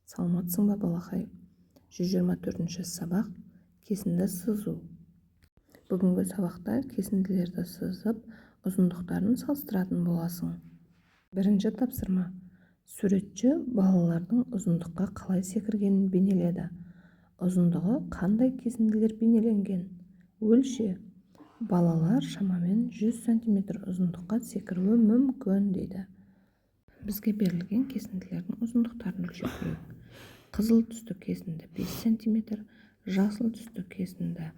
Саламатсың ба балақай? 124-ші сабақ кесінді сызу. Бүгінгі сабақта кесінділерді сызып, ұзындықтарын салыстыратын боласың. Бірінші тапсырма. Суретші балалардың ұзындыққа қалай секіргенін бейнеледі. Ұзындығы қандай кесінділер бейнеленген? Өлше. Балалар шамамен 100 см ұзындыққа секіруі мүмкін дейді. Бізге берілген кесінділердің ұзындықтарын өлшеп көрейік. Қызыл түсті кесінді 5 см, жасыл түсті кесінді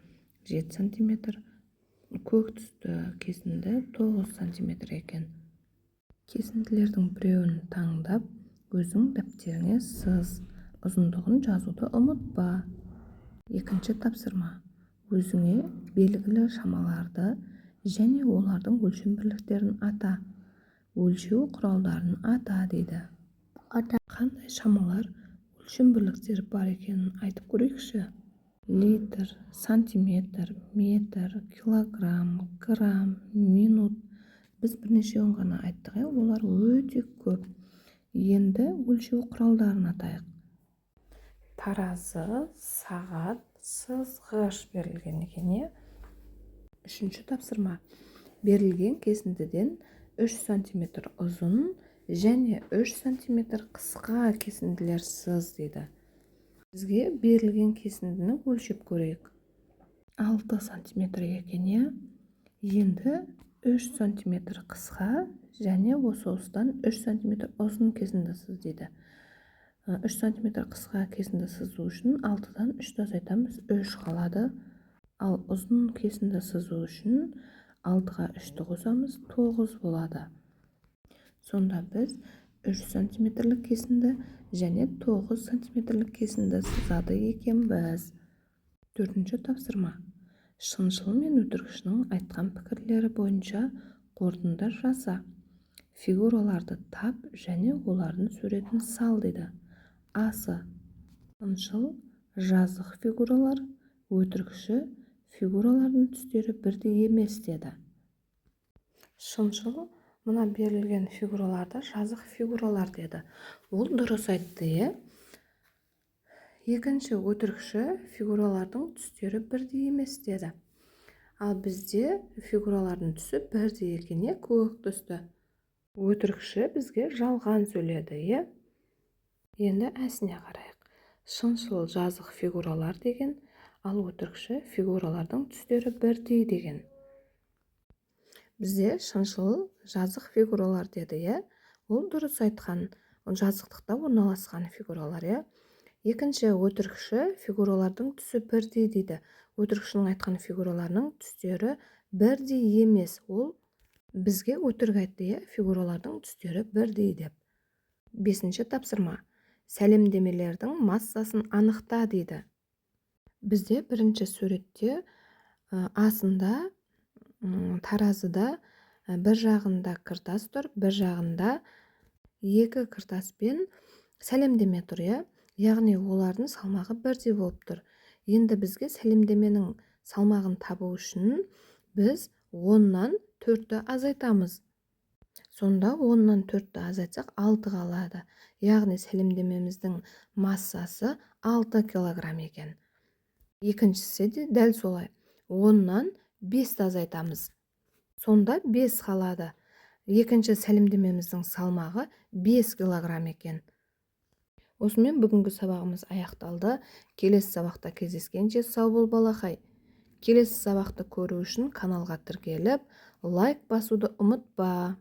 7 см, көк түсті кесінді 9 см екен. Кесінділердің біреуін таңдап, өзің дәптеріңе сыз. Ұзындығын жазуды ұмытпа. Екінші тапсырма. Өзіңе белгілі шамаларды және олардың өлшем бірліктерін ата. Өлшеу құралдарын ата дейді. Қандай шамалар өлшем бірліктері бар екенін айтып көрейікші. Литр, сантиметр, метр, килограмм, грамм, минут. Біз бірнешеуін ғана айттық, олар өте көп. Енді өлшеу құралдарын атайық. Таразы, сағат, сызғыш берілген екен. Үшінші тапсырма. Берілген кесіндіден 3 см ұзын және 3 см қысқа кесінділер сыз дейді. Бізге берілген кесіндіні өлшеп көрейік. 6 см екен. Енді 3 см қысқа және осы осыдан 3 см ұзын кесінді сыз дейді. 3 см қысқа кесінді сызу үшін 6-дан 3-ті азайтамыз, 3 қалады. Ал ұзын кесінді сызу үшін 6-ға 3-ті қосамыз, 9 болады. Сонда біз 3 см кесінді және 9 см кесінді сызады екенбіз. Төртінші тапсырма. Шыншыл мен өтірікшінің айтқан пікірлері бойынша қорытынды жаса. Фигураларды тап және олардың суретін сал дейді. Асы. Шыншыл жазық фигуралар, өтірікші фигуралардың түстері бірдей емес деді. Шыншыл мына берілген фигураларды жазық фигуралар деді. Ол дұрыс айтты. Екінші өтірікші фигуралардың түстері бірдей емес деді. Ал бізде фигуралардың түсі бірдей екен, көк түсті. Өтірікші бізге жалған сөйледі. Енді әсіне қарайық. Шыншыл жазық фигуралар деген, ал өтірікші фигуралардың түстері бірдей деген. Бізде шыншыл жазық фигуралар деді. Ол дұрыс айтқан, жазықтықта орналасқан фигуралар. Екінші өтірікші фигуралардың түсі бірдей дейді. Өтірікшінің айтқан фигураларының түстері бірдей емес. Ол бізге өтірік айтты, фигуралардың түстері бірдей деп. Бесінші тапсырма. Сәлемдемелердің массасын анықта дейді. Бізде бірінші суретте асында таразыда бір жағында кіртас тұр, бір жағында екі кіртаспен сәлемдеме тұр. Яғни олардың салмағы бірдей болып тұр. Енді бізге сәлемдеменің салмағын табу үшін біз 10-нан 4-ті азайтамыз. Сонда 10-нан 4-ті азайтсақ 6 қалады. Яғни сәлемдемеміздің массасы 6 килограмм екен. Екіншісі де дәл солай. 10-нан 5-ті азайтамыз. Сонда 5 қалады. Екінші сәлемдемеміздің салмағы 5 килограмм екен. Осымен бүгінгі сабағымыз аяқталды. Келесі сабақта кездескенше сау бол балақай. Келесі сабақты көру үшін каналға тіркеліп, лайк басуды ұмытпа.